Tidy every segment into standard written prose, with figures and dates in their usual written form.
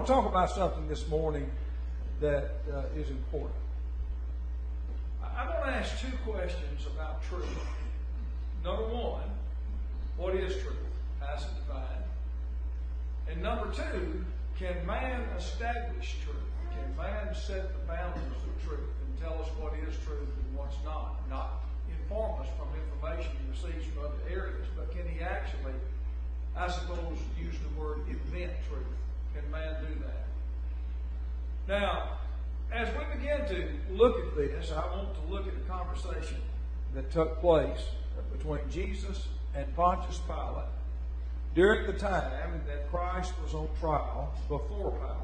want to talk about something this morning that is important. I want to ask two questions about truth. Number one, what is truth? How is it defined? And number two, can man establish truth? Can man set the boundaries of truth and tell us what is truth and what's not? Not inform us from information he receives from other areas, but can he actually, I suppose, use the word invent truth? Can man do that? Now, as we begin to look at this, I want to look at a conversation that took place between Jesus and Pontius Pilate during the time that Christ was on trial before Pilate.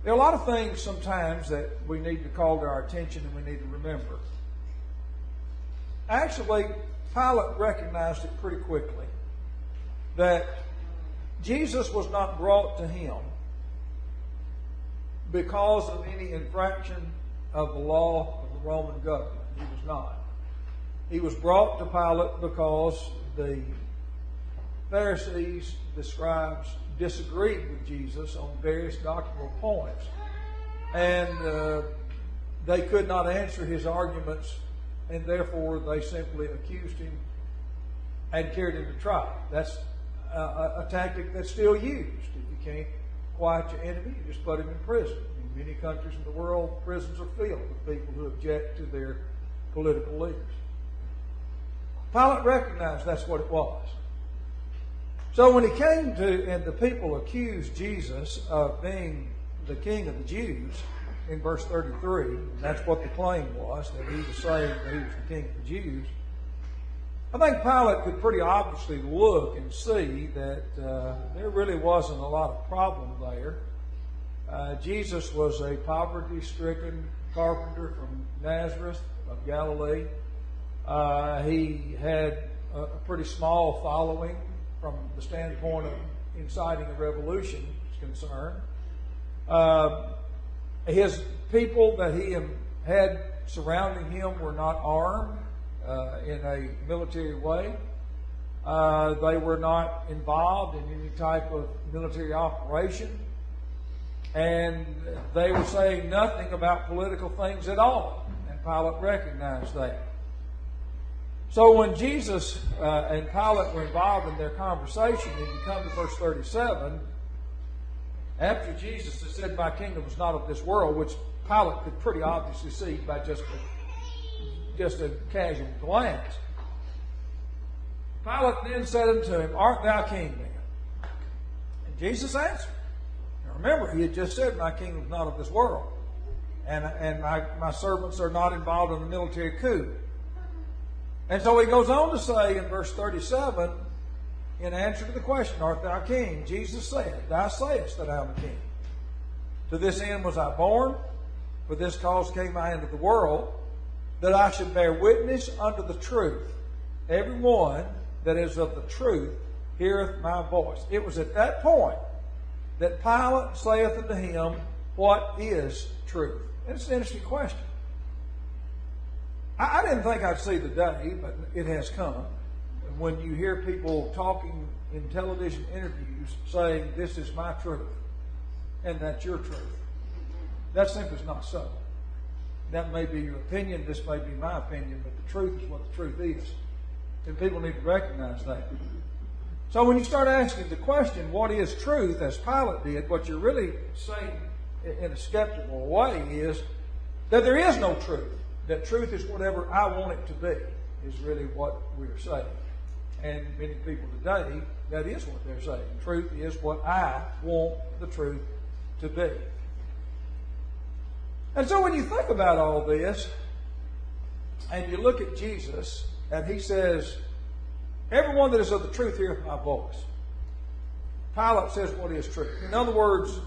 There are a lot of things sometimes that we need to call to our attention and we need to remember. Actually, Pilate recognized it pretty quickly that Jesus was not brought to him because of any infraction of the law of the Roman government. He was not. He was brought to Pilate because the Pharisees, the scribes, disagreed with Jesus on various doctrinal points. And they could not answer his arguments, and therefore they simply accused him and carried him to trial. That's a tactic that's still used. If you can't quiet your enemy, you just put him in prison. In many countries in the world, prisons are filled with people who object to their political leaders. Pilate recognized that's what it was. So when he came to, and the people accused Jesus of being the king of the Jews, in verse 33, and that's what the claim was, that he was saying that he was the king of the Jews, I think Pilate could pretty obviously look and see that there really wasn't a lot of problem there. Jesus was a poverty-stricken carpenter from Nazareth of Galilee. He had a pretty small following from the standpoint of inciting a revolution is concerned. His people that he had surrounding him were not armed in a military way. They were not involved in any type of military operation. And they were saying nothing about political things at all. And Pilate recognized that. So when Jesus and Pilate were involved in their conversation, and you come to verse 37, after Jesus had said, "My kingdom is not of this world," which Pilate could pretty obviously see by just a casual glance, Pilate then said unto him, "Art thou king then?" And Jesus answered. Now remember, he had just said, "My kingdom is not of this world, and my servants are not involved in the military coup." And so he goes on to say in verse 37, in answer to the question, "Art thou king?" Jesus said, "Thou sayest that I am a king. To this end was I born, for this cause came I into the world, that I should bear witness unto the truth. Every one that is of the truth heareth my voice." It was at that point that Pilate saith unto him, "What is truth?" And it's an interesting question. I didn't think I'd see the day, but it has come. When you hear people talking in television interviews saying, "This is my truth," and that's your truth. That simply is not so. That may be your opinion, this may be my opinion, but the truth is what the truth is. And people need to recognize that. So when you start asking the question, what is truth, as Pilate did, what you're really saying in a skeptical way is that there is no truth. That truth is whatever I want it to be, is really what we're saying. And many people today, that is what they're saying. Truth is what I want the truth to be. And so when you think about all this, and you look at Jesus, and he says, "Everyone that is of the truth heareth my voice." Pilate says, "What is truth?" In other words,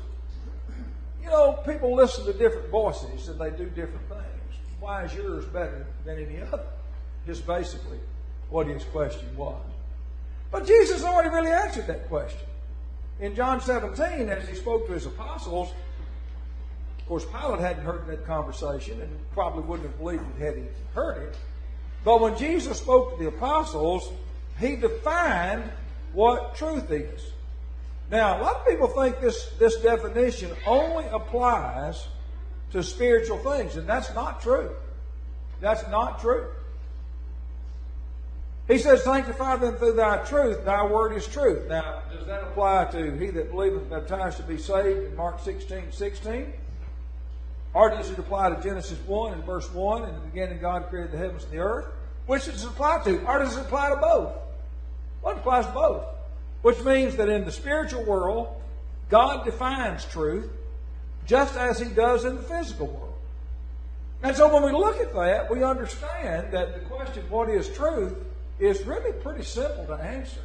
people listen to different voices and they do different things. Why is yours better than any other? Is basically what his question was. But Jesus already really answered that question. In John 17, as he spoke to his apostles, of course, Pilate hadn't heard that conversation and probably wouldn't have believed it had he heard it. But when Jesus spoke to the apostles, he defined what truth is. Now, a lot of people think this definition only applies to spiritual things, and that's not true. That's not true. He says, sanctify them through thy truth. Thy word is truth. Now, does that apply to he that believeth and baptized to be saved in Mark 16:16? Or does it apply to Genesis 1 and verse 1, in the beginning God created the heavens and the earth? Which does it apply to? Or does it apply to both? Well, it applies to both. Which means that in the spiritual world, God defines truth just as he does in the physical world. And so when we look at that, we understand that the question, what is truth, is really pretty simple to answer.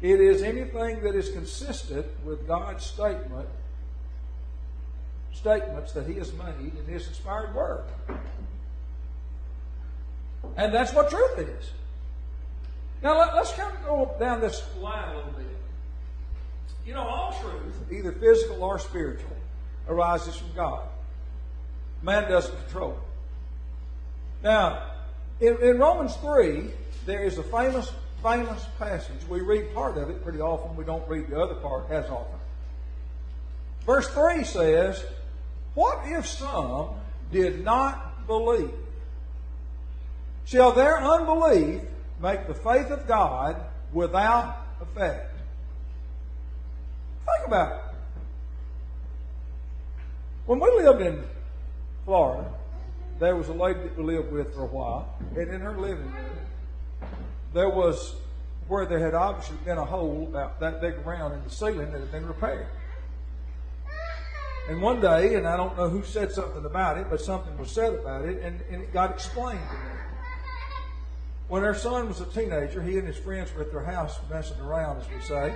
It is anything that is consistent with God's statements that he has made in his inspired word. And that's what truth is. Now let's kind of go down this line a little bit. You know, all truth, either physical or spiritual, arises from God. Man doesn't control it. Now, in Romans 3, there is a famous passage. We read part of it pretty often. We don't read the other part as often. Verse 3 says, what if some did not believe? Shall their unbelief make the faith of God without effect? Think about it. When we lived in Florida, there was a lady that we lived with for a while, and in her living room, there was where there had obviously been a hole about that big around in the ceiling that had been repaired. And one day, and I don't know who said something about it, but something was said about it, and it got explained to me. When her son was a teenager, he and his friends were at their house messing around, as we say,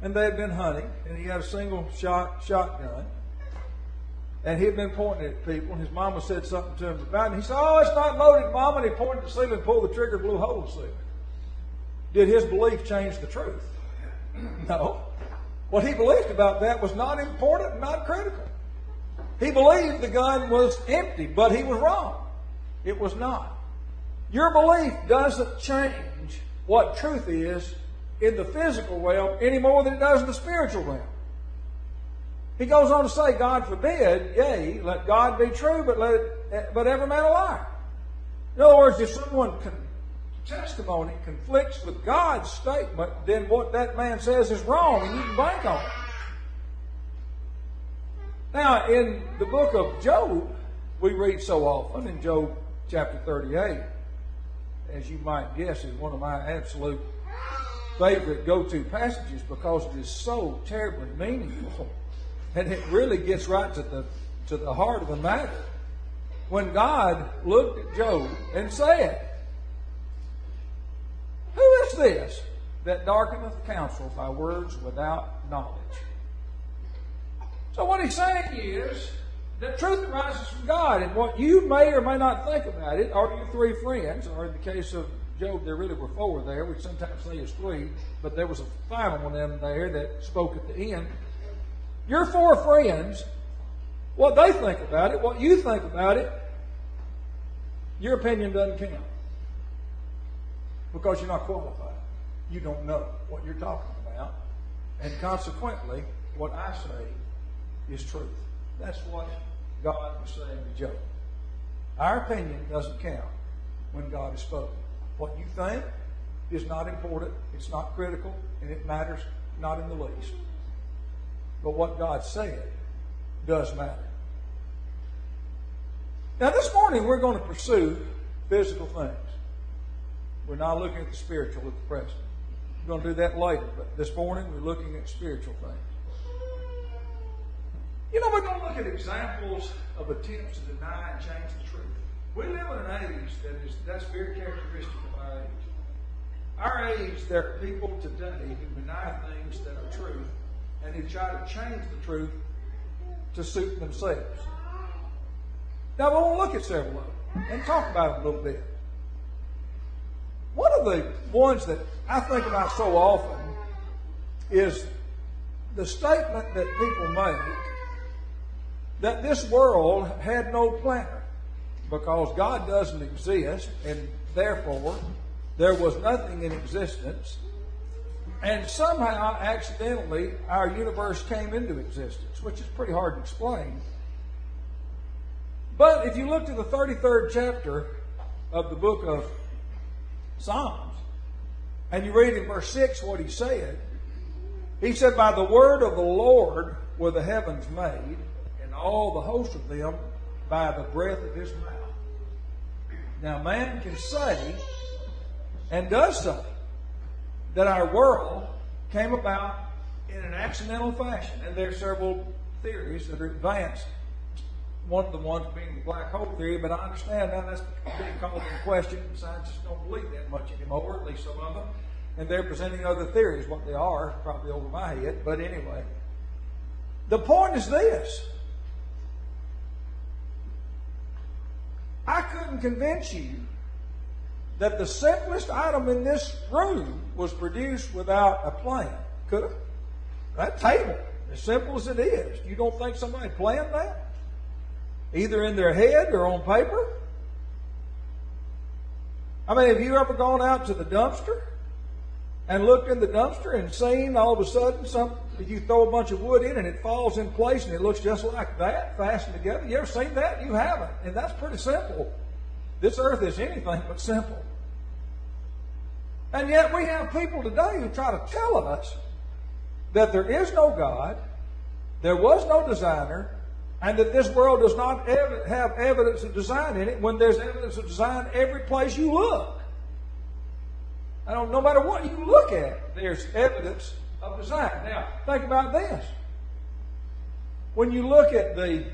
and they had been hunting, and he had a single shotgun. And he had been pointing at people, and his mama said something to him about it. And he said, oh, it's not loaded, Mama. And he pointed at the ceiling, pulled the trigger, blew a hole in the ceiling. Did his belief change the truth? No. What he believed about that was not important and not critical. He believed the gun was empty, but he was wrong. It was not. Your belief doesn't change what truth is in the physical realm any more than it does in the spiritual realm. He goes on to say, God forbid, yea, let God be true, but every man a liar. In other words, if someone's testimony conflicts with God's statement, then what that man says is wrong, and you can bank on it. Now, in the book of Job, we read so often, in Job chapter 38, as you might guess, is one of my absolute favorite go-to passages because it is so terribly meaningful. And it really gets right to the heart of the matter. When God looked at Job and said, who is this that darkeneth counsel by words without knowledge? So what he's saying is that truth arises from God. And what you may or may not think about it, or your three friends, or in the case of Job, there really were four there. We sometimes say it's three, but there was a final one of them there that spoke at the end. Your four friends, what they think about it, what you think about it, your opinion doesn't count. Because you're not qualified. You don't know what you're talking about. And consequently, what I say is truth. That's what God was saying to Job. Our opinion doesn't count when God has spoken. What you think is not important, it's not critical, and it matters not in the least. But what God said does matter. Now this morning we're going to pursue physical things. We're not looking at the spiritual at the present. We're going to do that later, but this morning we're looking at spiritual things. You know, we're going to look at examples of attempts to deny and change the truth. We live in an age that's very characteristic of our age. Our age, there are people today who deny things that are true, and they try to change the truth to suit themselves. Now, we're going to look at several of them and talk about them a little bit. One of the ones that I think about so often is the statement that people make that this world had no planner because God doesn't exist, and therefore there was nothing in existence And somehow, accidentally, our universe came into existence, which is pretty hard to explain. But if you look to the 33rd chapter of the book of Psalms, and you read in verse 6 what he said, he said, by the word of the Lord were the heavens made, and all the host of them by the breath of his mouth. Now man can say, and does say, that our world came about in an accidental fashion. And there are several theories that are advanced. One of the ones being the black hole theory, but I understand now that's being called into question. Scientists don't believe that much anymore, at least some of them. And they're presenting other theories. What they are, probably over my head. But anyway, the point is this. I couldn't convince you that the simplest item in this room was produced without a plan. Could I? That table, as simple as it is. You don't think somebody planned that? Either in their head or on paper? I mean, have you ever gone out to the dumpster and looked in the dumpster and seen all of a sudden you throw a bunch of wood in and it falls in place and it looks just like that, fastened together? You ever seen that? You haven't. And that's pretty simple. This earth is anything but simple. And yet we have people today who try to tell us that there is no God, there was no designer, and that this world does not have evidence of design in it when there's evidence of design every place you look. No matter what you look at, there's evidence of design. Now, think about this. When you look at the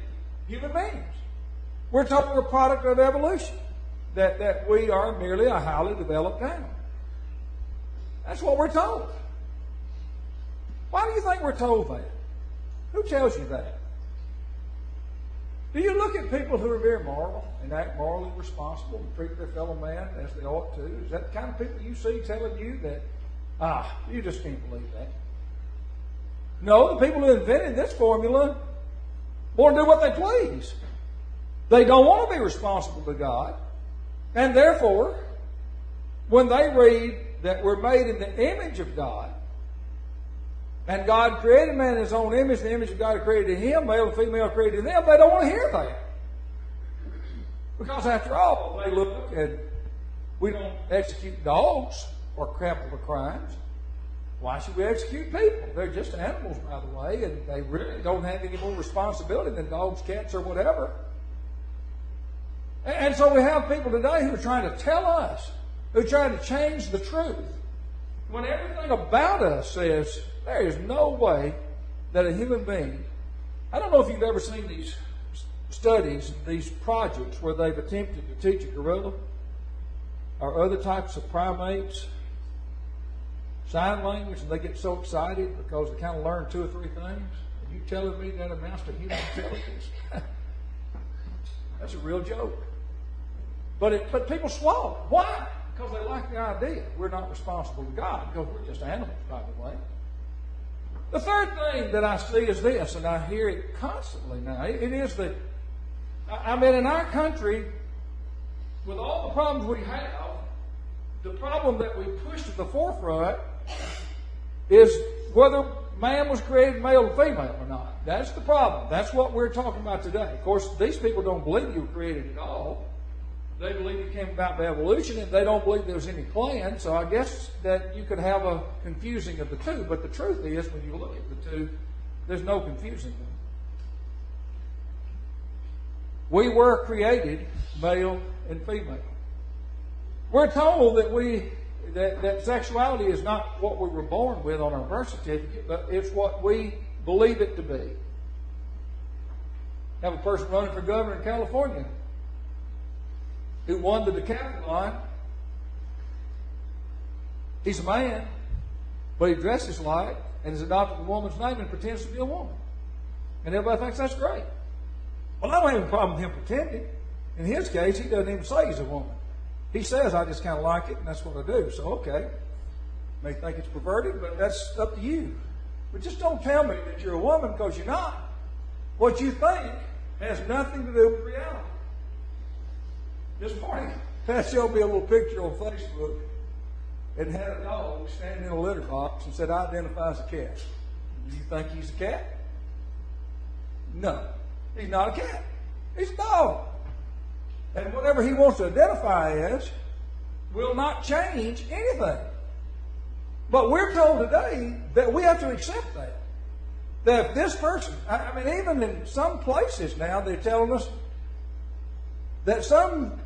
human beings, we're told we're a product of evolution, that we are merely a highly developed animal. That's what we're told. Why do you think we're told that? Who tells you that? Do you look at people who are very moral and act morally responsible and treat their fellow man as they ought to? Is that the kind of people you see telling you that, you just can't believe that? No, the people who invented this formula want to do what they please. They don't want to be responsible to God. And therefore, when they read that we're made in the image of God, and God created man in his own image, the image of God created him, male and female created them, they don't want to hear that. Because after all, they look and we don't execute dogs or capital crimes. Why should we execute people? They're just animals, by the way, and they really don't have any more responsibility than dogs, cats, or whatever. And so we have people today who are trying to tell us, who are trying to change the truth, when everything about us says there is no way that a human being, I don't know if you've ever seen these studies, these projects where they've attempted to teach a gorilla or other types of primates sign language, and they get so excited because they kind of learn 2 or 3 things. Are you telling me that amounts to human intelligence? That's a real joke. But people swallow it. Why? Because they like the idea. We're not responsible to God because we're just animals, by the way. The third thing that I see is this, and I hear it constantly now. It is that, in our country, with all the problems we have, the problem that we push to the forefront is whether man was created male or female or not. That's the problem. That's what we're talking about today. Of course, these people don't believe you were created at all. They believe it came about by evolution, and they don't believe there was any plan. So I guess that you could have a confusing of the two. But the truth is, when you look at the two, there's no confusing them. We were created male and female. We're told that sexuality is not what we were born with on our birth certificate, but it's what we believe it to be. Have a person running for governor in California who won the decathlon. He's a man, but he dresses like and has adopted a woman's name and pretends to be a woman. And everybody thinks that's great. Well, I don't have a problem with him pretending. In his case, he doesn't even say he's a woman. He says, I just kind of like it, and that's what I do. So, okay. May think it's perverted, but that's up to you. But just don't tell me that you're a woman because you're not. What you think has nothing to do with reality. This morning, Pat showed me a little picture on Facebook and had a dog standing in a litter box and said, I identify as a cat. Do you think he's a cat? No. He's not a cat. He's a dog. And whatever he wants to identify as will not change anything. But we're told today that we have to accept that. That if this person, I mean, even in some places now, they're telling us that some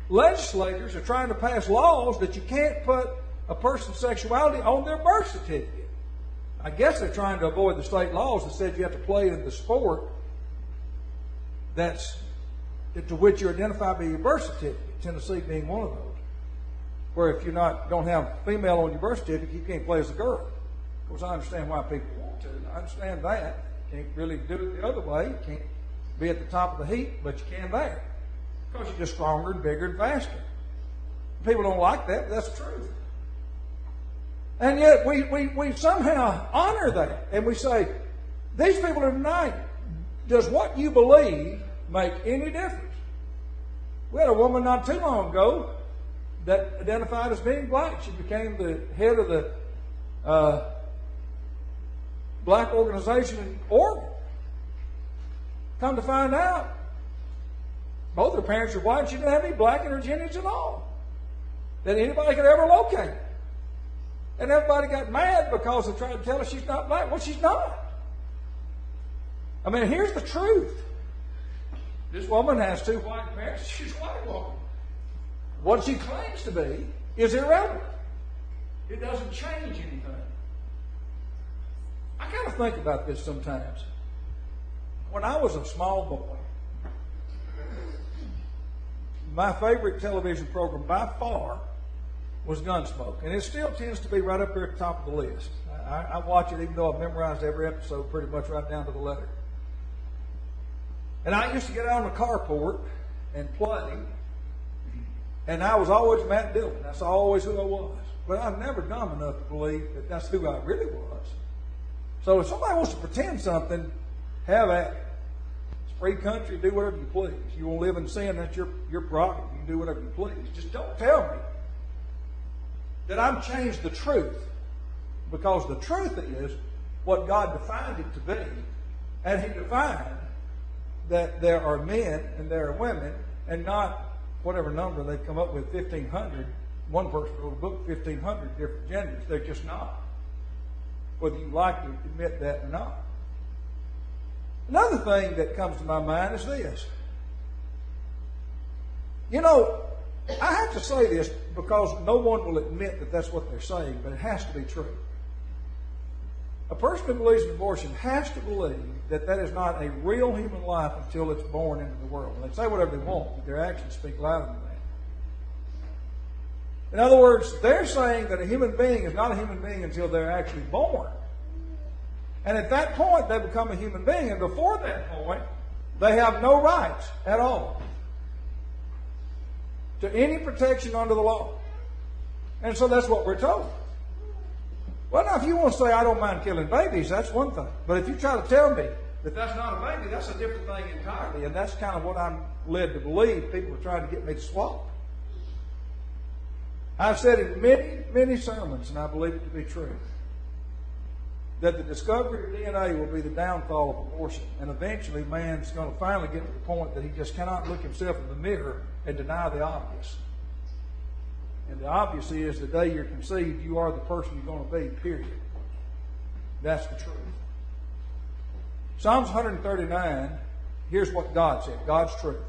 legislators are trying to pass laws that you can't put a person's sexuality on their birth certificate. I guess they're trying to avoid the state laws that said you have to play in the sport that's to which you're identified by your birth certificate, Tennessee being one of those. Where if you don't have female on your birth certificate, you can't play as a girl. Of course, I understand why people want to. I understand that. You can't really do it the other way. You can't be at the top of the heap, but you can there. Because you're just stronger and bigger and faster. People don't like that, but that's the truth. And yet we somehow honor that. And we say, these people are tonight, does what you believe make any difference? We had a woman not too long ago that identified as being black. She became the head of the black organization in Oregon. Come to find out, both her parents were white. She didn't have any black in her lineage at all that anybody could ever locate. And everybody got mad because they tried to tell her she's not black. Well, she's not. I mean, here's the truth. This woman has two white parents. She's a white woman. What she claims to be is irrelevant. It doesn't change anything. I kind of think about this sometimes. When I was a small boy, my favorite television program by far was Gunsmoke. And it still tends to be right up here at the top of the list. I watch it even though I've memorized every episode pretty much right down to the letter. And I used to get out on the carport and play. And I was always Matt Dillon. That's always who I was. But I'm never dumb enough to believe that that's who I really was. So if somebody wants to pretend something, have at it. It's free country, do whatever you please. You want to live in sin, that's your prerogative. You can do whatever you please. Just don't tell me that I'm changed the truth. Because the truth is what God defined it to be. And He defined that there are men and there are women, and not whatever number they come up with, 1,500. One person wrote a book, 1,500 different genders. They're just not. Whether you like to admit that or not. Another thing that comes to my mind is this. You know, I have to say this because no one will admit that that's what they're saying, but it has to be true. A person who believes in abortion has to believe that that is not a real human life until it's born into the world. And they say whatever they want, but their actions speak louder than that. In other words, they're saying that a human being is not a human being until they're actually born. And at that point, they become a human being. And before that point, they have no rights at all to any protection under the law. And so that's what we're told. Well, now, if you want to say, I don't mind killing babies, that's one thing. But if you try to tell me that that's not a baby, that's a different thing entirely. And that's kind of what I'm led to believe people are trying to get me to swallow. I've said in many, many sermons, and I believe it to be true, that the discovery of DNA will be the downfall of abortion. And eventually, man's going to finally get to the point that he just cannot look himself in the mirror and deny the obvious. And the obvious is the day you're conceived, you are the person you're going to be, period. That's the truth. Psalms 139, here's what God said, God's truth.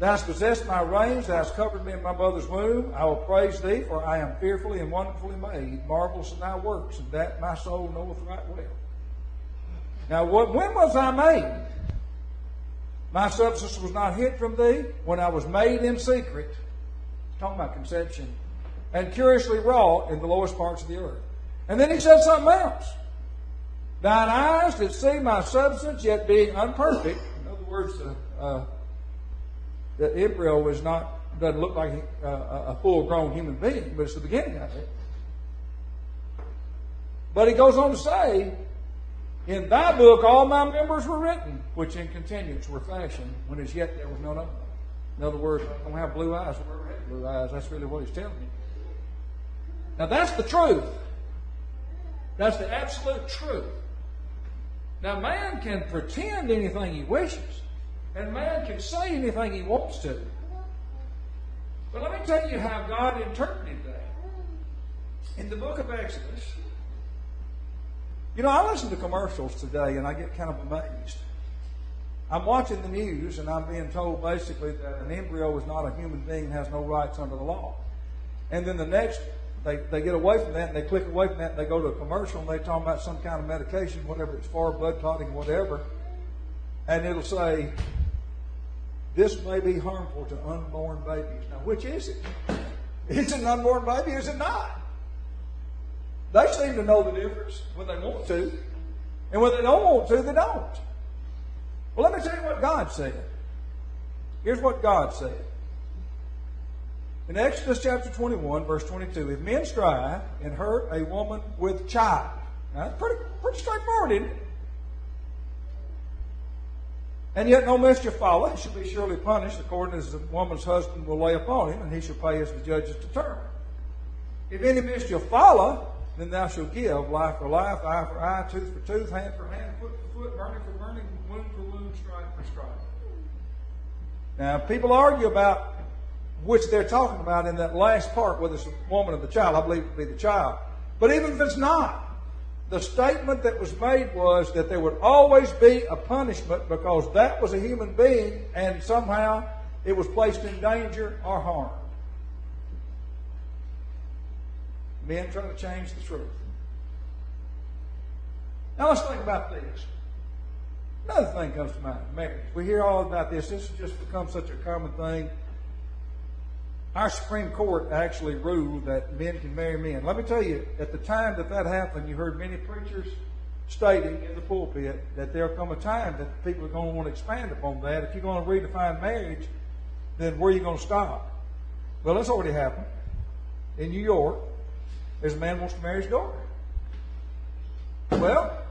Thou hast possessed my reins, thou hast covered me in my mother's womb. I will praise thee, for I am fearfully and wonderfully made. Marvelous are thy works, and that my soul knoweth right well. Now, when was I made? My substance was not hid from thee when I was made in secret. Talking about conception, and curiously wrought in the lowest parts of the earth. And then he said something else. Thine eyes did see my substance, yet being unperfect. In other words, the embryo doesn't look like a full-grown human being, but it's the beginning of it. But he goes on to say, in thy book all my members were written, which in continuance were fashioned, when as yet there was none of them. In other words, I don't have blue eyes. I never had blue eyes. That's really what he's telling me. Now that's the truth. That's the absolute truth. Now man can pretend anything he wishes, and man can say anything he wants to. But let me tell you how God interpreted that. In the book of Exodus, I listen to commercials today and I get kind of amazed. I'm watching the news and I'm being told basically that an embryo is not a human being and has no rights under the law. And then the next, they get away from that and they click away from that and they go to a commercial and they talk about some kind of medication, whatever it's for, blood clotting, whatever. And it'll say, this may be harmful to unborn babies. Now, which is it? Is it an unborn baby or is it not? They seem to know the difference when they want to. And when they don't want to, they don't. Well, let me tell you what God said. Here's what God said. In Exodus chapter 21, verse 22, if men strive and hurt a woman with child. Now, that's pretty straightforward, isn't it? And yet no mischief follow, he shall be surely punished according as the woman's husband will lay upon him, and he shall pay as the judges determine. If any mischief follow, then thou shalt give life for life, eye for eye, tooth for tooth, hand for hand, foot for foot, burning for burning, wound for wound, stripe for stripe. Now, people argue about which they're talking about in that last part, whether it's the woman or the child. I believe it to be the child. But even if it's not, the statement that was made was that there would always be a punishment because that was a human being and somehow it was placed in danger or harm. Men trying to change the truth. Now let's think about this. Another thing comes to mind, marriage. We hear all about this. This has just become such a common thing. Our Supreme Court actually ruled that men can marry men. Let me tell you, at the time that happened, you heard many preachers stating in the pulpit that there'll come a time that people are going to want to expand upon that. If you're going to redefine marriage, then where are you going to stop? Well, that's already happened. In New York, there's a man who wants to marry his daughter. Well,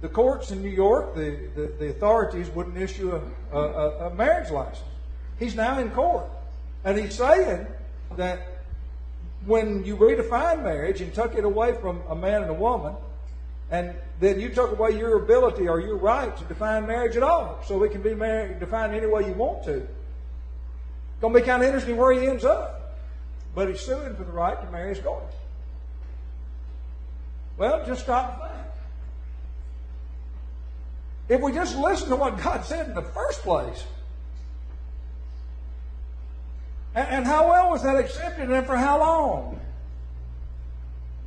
the courts in New York, the authorities wouldn't issue a marriage license. He's now in court. And he's saying that when you redefine marriage and took it away from a man and a woman, and then you took away your ability or your right to define marriage at all, so it can be defined any way you want to. It's going to be kind of interesting where he ends up. But he's suing for the right to marry his daughter. Well, just stop and think. If we just listen to what God said in the first place, and how well was that accepted and for how long?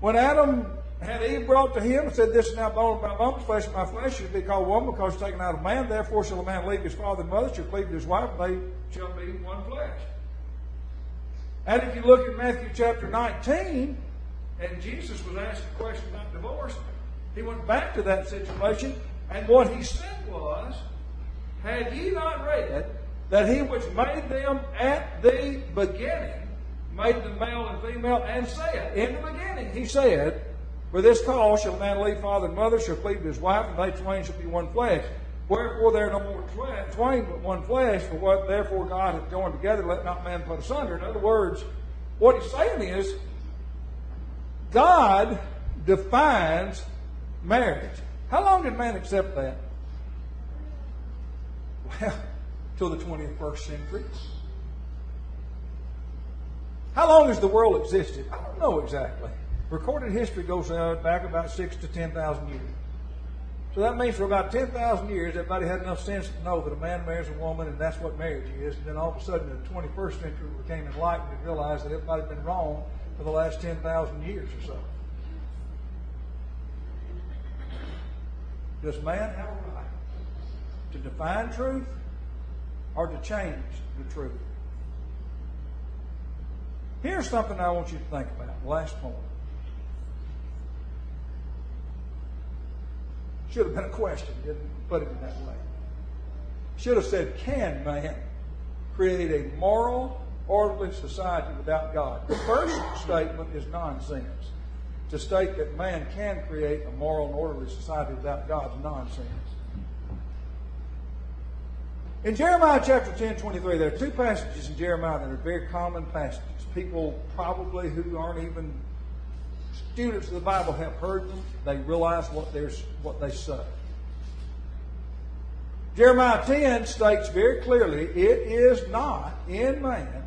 When Adam had Eve brought to him and said, this is now bone of my bones, flesh of my flesh, shall be called woman because it's taken out of man. Therefore shall a man leave his father and mother, shall cleave to his wife, and they shall be one flesh. And if you look at Matthew chapter 19, and Jesus was asked a question about divorce, he went back to that situation, and what he said was, had ye not read that he which made them at the beginning made them male and female, and said, in the beginning, he said, for this cause shall a man leave father and mother, shall cleave to his wife, and they twain shall be one flesh. Wherefore there are no more twain but one flesh, for what therefore God hath joined together, let not man put asunder. In other words, what he's saying is, God defines marriage. How long did man accept that? Well, till the 21st century. How long has the world existed? I don't know exactly. Recorded history goes back about 6,000 to 10,000 years. So that means for about 10,000 years, everybody had enough sense to know that a man marries a woman and that's what marriage is. And then all of a sudden, in the 21st century, we became enlightened and realized that everybody had been wrong for the last 10,000 years or so. Does man have a right to define truth or to change the truth? Here's something I want you to think about. Last point. Should have been a question, didn't put it in that way. Should have said, can man create a moral, orderly society without God? The first statement is nonsense. To state that man can create a moral and orderly society without God is nonsense. In Jeremiah chapter 10:23, there are two passages in Jeremiah that are very common passages. People probably who aren't even students of the Bible have heard them. They realize what they say. Jeremiah 10 states very clearly, "It is not in man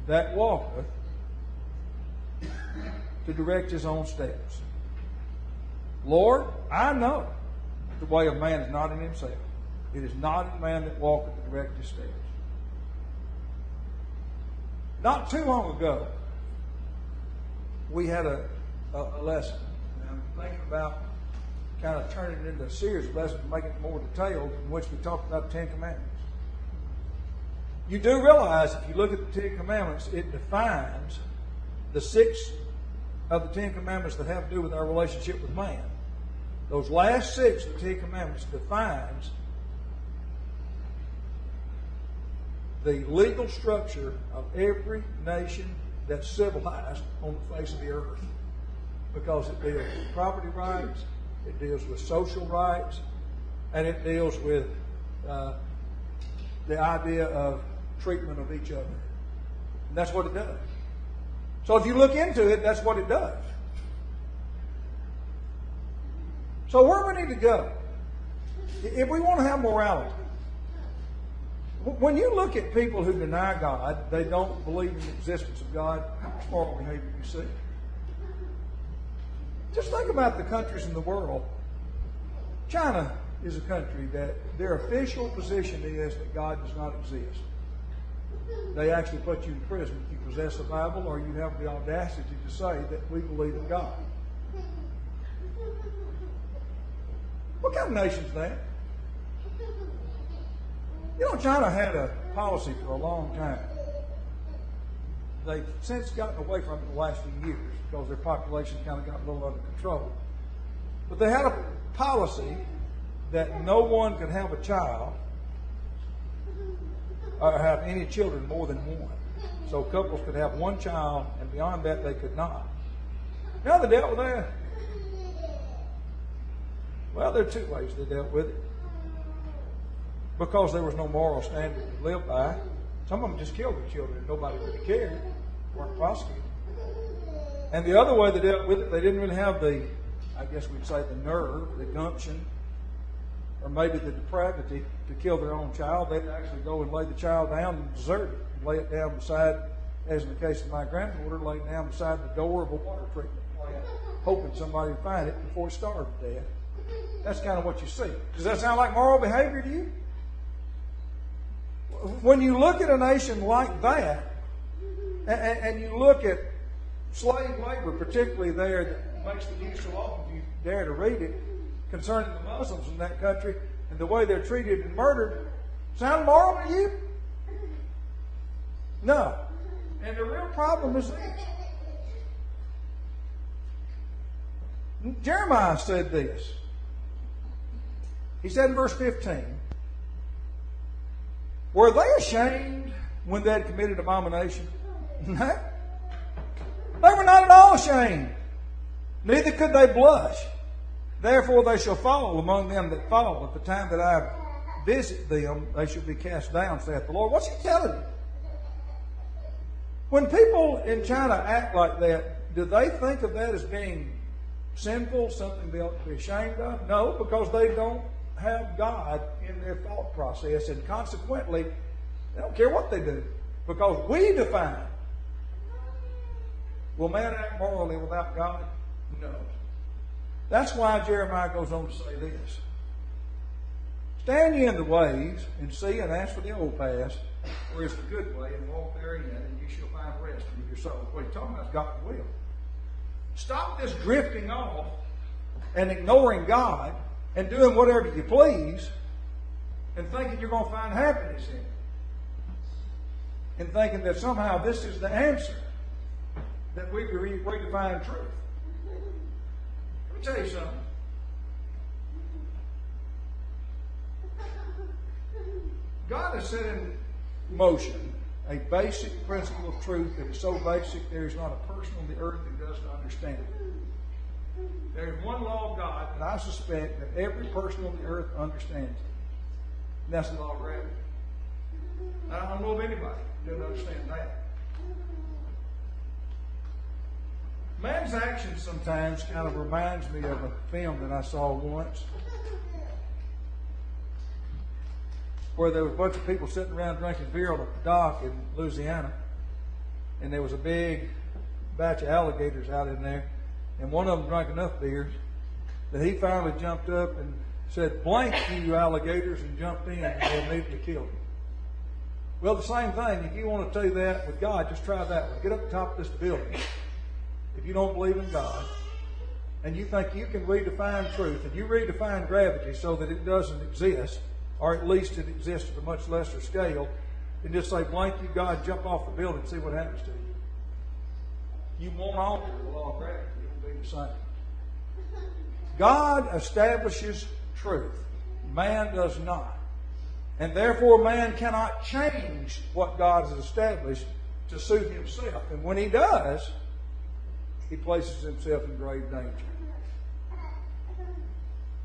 that walketh to direct his own steps. Lord, I know the way of man is not in himself. It is not in man that walketh to direct his steps." Not too long ago, we had a lesson. And I'm thinking about kind of turning it into a series of lessons, making it more detailed, in which we talked about the Ten Commandments. You do realize, if you look at the Ten Commandments, it defines the 6 of the Ten Commandments that have to do with our relationship with man. Those last 6 of the Ten Commandments defines the legal structure of every nation that's civilized on the face of the earth. Because it deals with property rights, it deals with social rights, and it deals with the idea of treatment of each other. And that's what it does. So if you look into it, that's what it does. So where do we need to go? If we want to have morality, when you look at people who deny God, they don't believe in the existence of God, how much moral behavior do you see? Just think about the countries in the world. China is a country that their official position is that God does not exist. They actually put you in prison if you possess a Bible or you have the audacity to say that we believe in God. What kind of nation is that? You know, China had a policy for a long time. They've since gotten away from it in the last few years because their population kind of got a little under control. But they had a policy that no one could have a child or have any children more than one. So couples could have one child, and beyond that they could not. Now they dealt with that. Well, there are 2 ways they dealt with it. Because there was no moral standard to live by, some of them just killed their children and nobody really cared, weren't prosecuted. And the other way they dealt with it, they didn't really have the, I guess we'd say, the nerve, the gumption, or maybe the depravity to kill their own child. They'd actually go and lay the child down and desert it, and lay it down beside, as in the case of my granddaughter, lay it down beside the door of a water treatment plant, hoping somebody would find it before it starved to death. That's kind of what you see. Does that sound like moral behavior to you? When you look at a nation like that, and you look at slave labor, particularly there, that makes the news so often, if you dare to read it, concerning the Muslims in that country and the way they're treated and murdered, sound moral to you? No. And the real problem is this. Jeremiah said this. He said in verse 15, "Were they ashamed when they had committed abomination?" No. They were not at all ashamed. Neither could they blush. Therefore they shall fall among them that fall. At the time that I visit them, they shall be cast down, saith the Lord. What's he telling you? When people in China act like that, do they think of that as being sinful, something they ought to be ashamed of? No, because they don't have God in their thought process, and consequently, they don't care what they do, because we define. Will man act morally without God? No. That's why Jeremiah goes on to say this. "Stand ye in the ways, and see, and ask for the old paths, where is the good way, and walk therein, and ye shall find rest for your souls." What he's talking about is God's will. Stop this drifting off and ignoring God and doing whatever you please and thinking you're going to find happiness in it. And thinking that somehow this is the answer, that we redefine truth. Let me tell you something. God has set in motion a basic principle of truth that is so basic there is not a person on the earth who doesn't understand it. There is one law of God that I suspect that every person on the earth understands it. And that's the law of gravity. I don't know of anybody who doesn't understand that. Man's actions sometimes kind of reminds me of a film that I saw once, where there was a bunch of people sitting around drinking beer on a dock in Louisiana, and there was a big batch of alligators out in there, and one of them drank enough beer that he finally jumped up and said, "Blank you alligators," and jumped in and they immediately killed him. Well, the same thing, if you want to do that with God, just try that one. Get up the top of this building. If you don't believe in God, and you think you can redefine truth, and you redefine gravity so that it doesn't exist, or at least it exists at a much lesser scale, and just say, "Blank you, God," jump off the building and see what happens to you. You won't alter the law of gravity. It will be the same. God establishes truth. Man does not. And therefore man cannot change what God has established to suit himself. And when he does, he places himself in grave danger.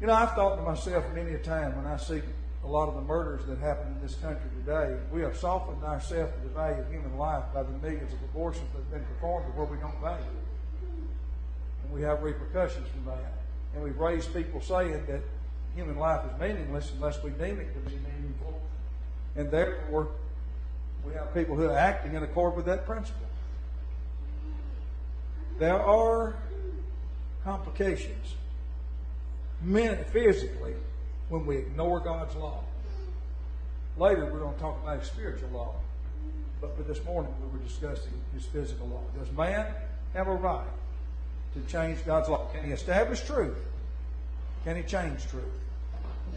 You know, I've thought to myself many a time when I see a lot of the murders that happen in this country today, we have softened ourselves to the value of human life by the millions of abortions that have been performed where we don't value it. And we have repercussions from that. And we've raised people saying that human life is meaningless unless we deem it to be meaningful. And therefore, we have people who are acting in accord with that principle. There are complications physically when we ignore God's law. Later, we're going to talk about his spiritual law. But for this morning, we were discussing his physical law. Does man have a right to change God's law? Can he establish truth? Can he change truth?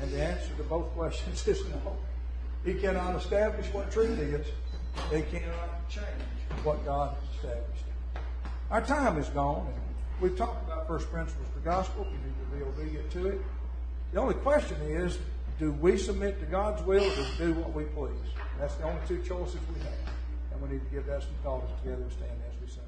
And the answer to both questions is no. He cannot establish what truth is. He cannot change what God has established. Our time is gone, and we've talked about first principles of the gospel. We need to be obedient to it. The only question is, do we submit to God's will or do what we please? That's the only two choices we have. And we need to give that some thought as together we stand as we sing.